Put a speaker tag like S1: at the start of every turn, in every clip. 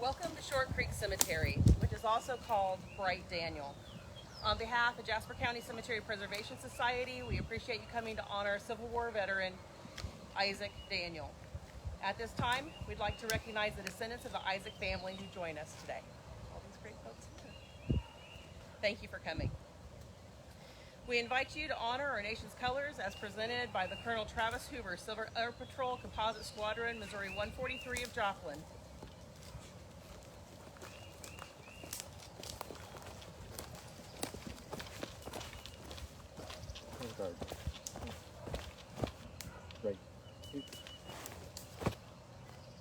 S1: Welcome to Short Creek Cemetery, which is also called Bright Daniel. On behalf of Jasper County Cemetery Preservation Society, we appreciate you coming to honor Civil War veteran Isaac Daniel. At this time, we'd like to recognize the descendants of the Isaac family who join us today. All these great folks here. Thank you for coming. We invite you to honor our nation's colors as presented by the Colonel Travis Hoover, Silver Air Patrol Composite Squadron, Missouri 143 of Joplin.
S2: Right.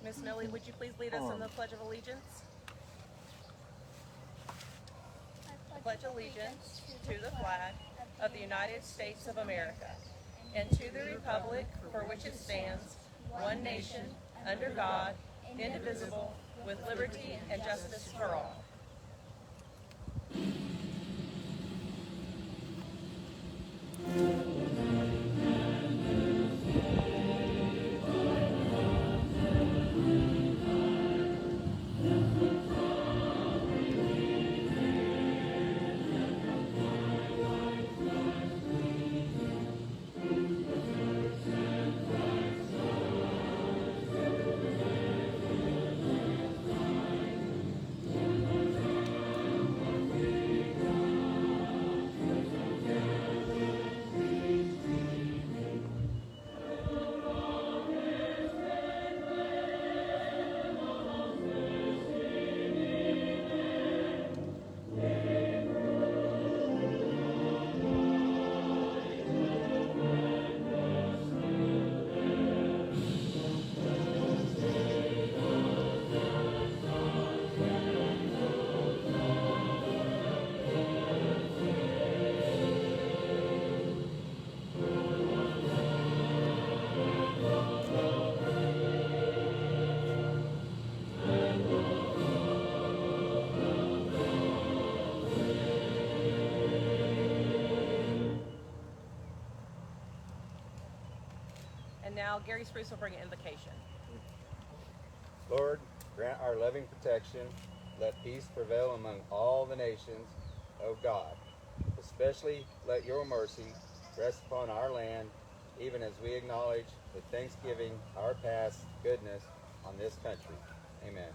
S1: Miss Millie, would you please lead us in the Pledge of Allegiance? I pledge allegiance to the flag of the United States of America and to the republic for which it stands, one nation, under God, indivisible, with liberty and justice for all. And now Gary Spruce will bring an invocation.
S2: Lord, grant our loving protection. Let peace prevail among all the nations, O God. Especially let your mercy rest upon our land, even as we acknowledge with thanksgiving our past goodness on this country. Amen.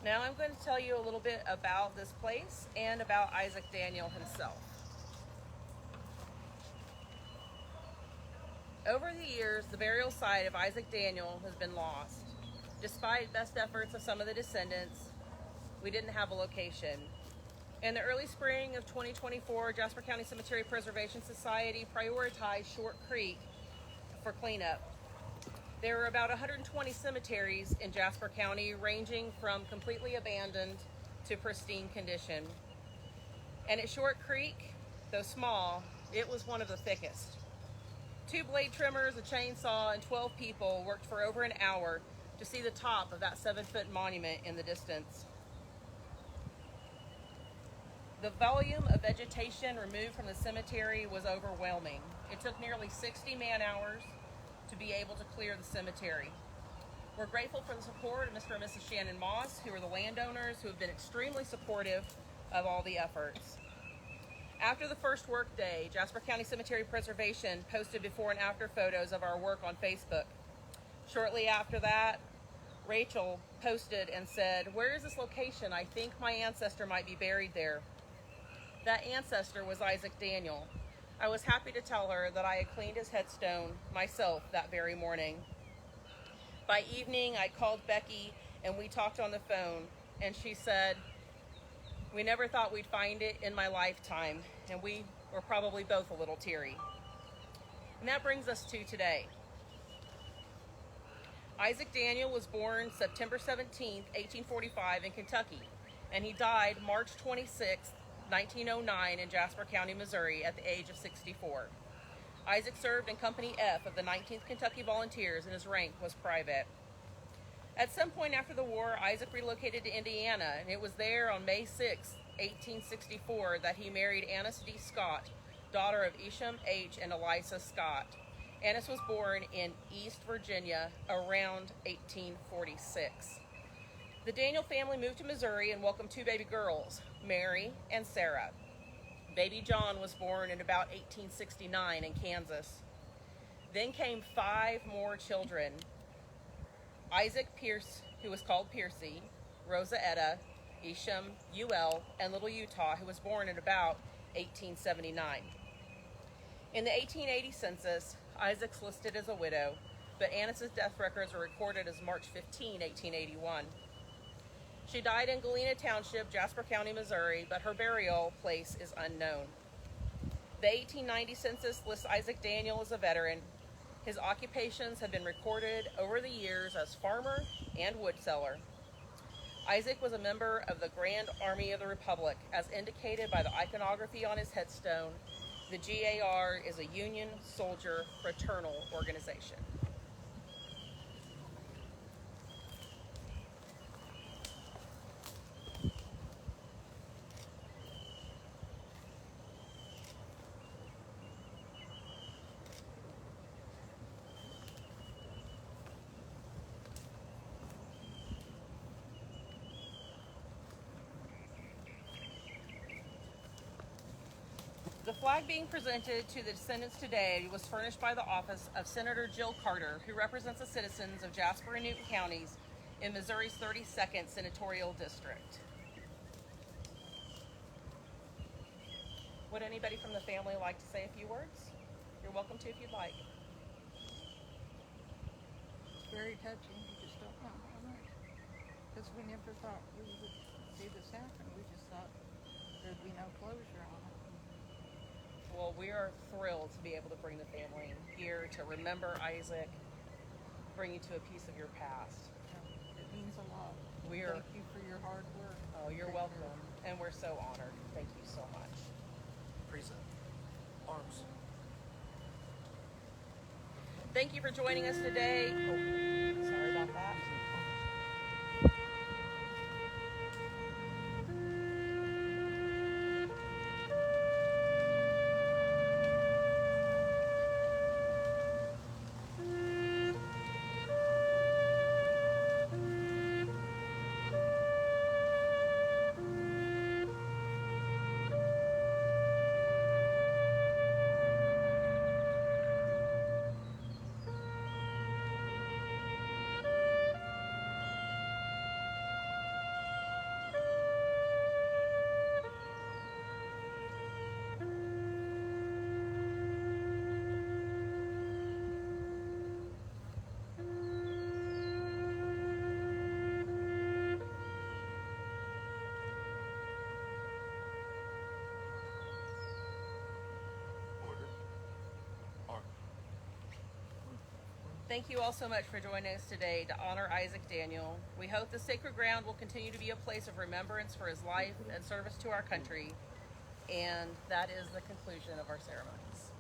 S1: Now I'm going to tell you a little bit about this place and about Isaac Daniel himself. Over the years, the burial site of Isaac Daniel has been lost. Despite best efforts of some of the descendants, we didn't have a location. In the early spring of 2024, Jasper County Cemetery Preservation Society prioritized Short Creek for cleanup. There are about 120 cemeteries in Jasper County, ranging from completely abandoned to pristine condition. And at Short Creek, though small, it was one of the thickest. 2 blade trimmers, a chainsaw, and 12 people worked for over an hour to see the top of that 7-foot monument in the distance. The volume of vegetation removed from the cemetery was overwhelming. It took nearly 60 man-hours to be able to clear the cemetery. We're grateful for the support of Mr. and Mrs. Shannon Moss, who are the landowners who have been extremely supportive of all the efforts. After the first work day, Jasper County Cemetery Preservation posted before and after photos of our work on Facebook. Shortly after that, Rachel posted and said, "Where is this location? I think my ancestor might be buried there." That ancestor was Isaac Daniel. I was happy to tell her that I had cleaned his headstone myself that very morning. By evening, I called Becky and we talked on the phone, and she said, "We never thought we'd find it in my lifetime," and we were probably both a little teary. And that brings us to today. Isaac Daniel was born September 17, 1845 in Kentucky, and he died March 26, 1909 in Jasper County, Missouri at the age of 64. Isaac served in Company F of the 19th Kentucky Volunteers, and his rank was private. At some point after the war, Isaac relocated to Indiana, and it was there on May 6, 1864, that he married Annis D. Scott, daughter of Isham H. and Eliza Scott. Annis was born in East Virginia around 1846. The Daniel family moved to Missouri and welcomed two baby girls, Mary and Sarah. Baby John was born in about 1869 in Kansas. Then came 5 more children: Isaac Pierce, who was called Piercy, Rosa Etta, Isham, Ul, and little Utah, who was born in about 1879. In the 1880 census, Isaac's listed as a widow, but Annis's death records are recorded as March 15, 1881. She died in Galena Township, Jasper County, Missouri, but her burial place is unknown. The 1890 census lists Isaac Daniel as a veteran. His occupations have been recorded over the years as farmer and woodseller. Isaac was a member of the Grand Army of the Republic, as indicated by the iconography on his headstone. The GAR is a Union soldier fraternal organization. The flag being presented to the descendants today was furnished by the office of Senator Jill Carter, who represents the citizens of Jasper and Newton counties in Missouri's 32nd Senatorial District. Would anybody from the family like to say a few words? You're welcome to if you'd like.
S3: It's very touching. You just don't know how much. Because we never thought we would see this happen. We just thought there'd be no closure on it.
S1: Well, we are thrilled to be able to bring the family here to remember Isaac, bring you to a piece of your past.
S3: It means a lot.
S1: Thank
S3: you for your hard work.
S1: Oh, you're welcome. And we're so honored. Thank you so much.
S4: Present. Arms.
S1: Thank you for joining us today. Oh, sorry about that. Thank you all so much for joining us today to honor Isaac Daniel. We hope the sacred ground will continue to be a place of remembrance for his life and service to our country. And that is the conclusion of our ceremonies.